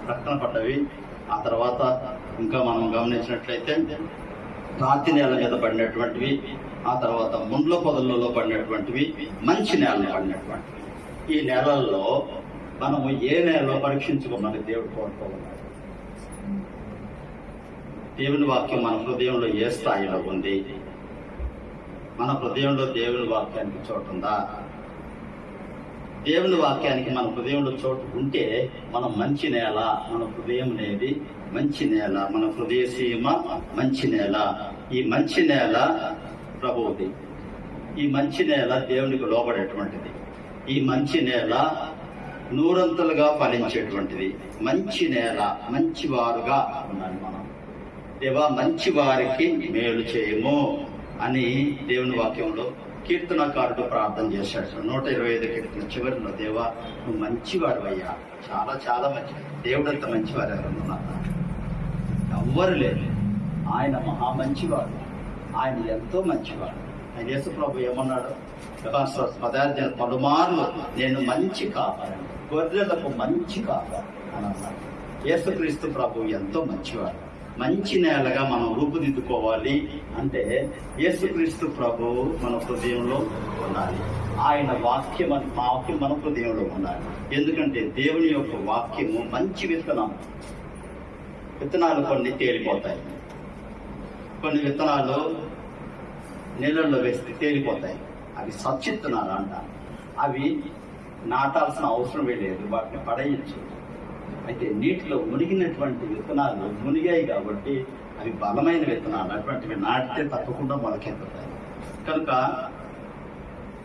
ప్రక్కన పడ్డవి. ఆ తర్వాత ఇంకా మనం గమనించినట్లయితే రాతి నేల మీద పడినటువంటివి, ఆ తర్వాత ముండ్ల పొదలలో పడినటువంటివి, మంచి నేలలో పడినటువంటివి. ఈ నేలల్లో మనము ఏ నేలలో పరీక్షించుకోమని దేవుడు కోరుకోవాలి. దేవుని వాక్యం మన హృదయంలో ఏ స్థాయిలో ఉంది? మన హృదయంలో దేవుని వాక్యానికి చోటు ఉందా? దేవుని వాక్యానికి మన హృదయంలో చోటు ఉంటే మనం మంచి నేల, మన హృదయం అనేది మంచి నేల, మన హృదయ సీమ మంచి నేల. ఈ మంచి నేల ప్రభువుది. ఈ మంచి నేల దేవునికి లోబడేటువంటిది. ఈ మంచి నేల నూరంతలుగా ఫలించేటువంటిది. మంచి నేల, మంచివారుగా ఉండాలి మనం. దేవా, మంచి వారికి మేలు చేయము అని దేవుని వాక్యంలో కీర్తనకారుడు ప్రార్థన చేశాడు. 125 కీర్తన చివరిలో, దేవా నువ్వు మంచివాడు అయ్యా, చాలా చాలా మంచి. దేవుడు అంత మంచివారు ఎవరన్నా ఎవ్వరు లేదు. ఆయన మహా మంచివాడు, ఆయన ఎంతో మంచివాడు. ఆయన యేసు ప్రభు ఏమన్నాడు? పదార్థాలు పలుమార్లు నేను మంచి కాపాడండి, గొర్రెలకు మంచి కాపాడు అని అన్నాడు. యేసుక్రీస్తు ప్రభు ఎంతో మంచివాడు. మంచి నేలగా మనం రూపుదిద్దుకోవాలి అంటే యేసుక్రీస్తు ప్రభు మన హృదయంలో ఉండాలి. ఆయన వాక్యం మన హృదయంలో ఉండాలి. ఎందుకంటే దేవుని యొక్క వాక్యము మంచి విత్తనం. విత్తనాలు కొన్ని తేలిపోతాయి, కొన్ని విత్తనాలు నీళ్ళల్లో వేస్తే తేలిపోతాయి. అవి సచ్చిత్తనాలు అంటారు. అవి నాటాల్సిన అవసరమే లేదు, వాటిని పడేయచ్చు. అయితే నీటిలో మునిగినటువంటి విత్తనాలు మునిగాయి కాబట్టి అవి బలమైన విత్తనాలు. అటువంటివి నాటితే తప్పకుండా మొలకెత్తుతాయి. కనుక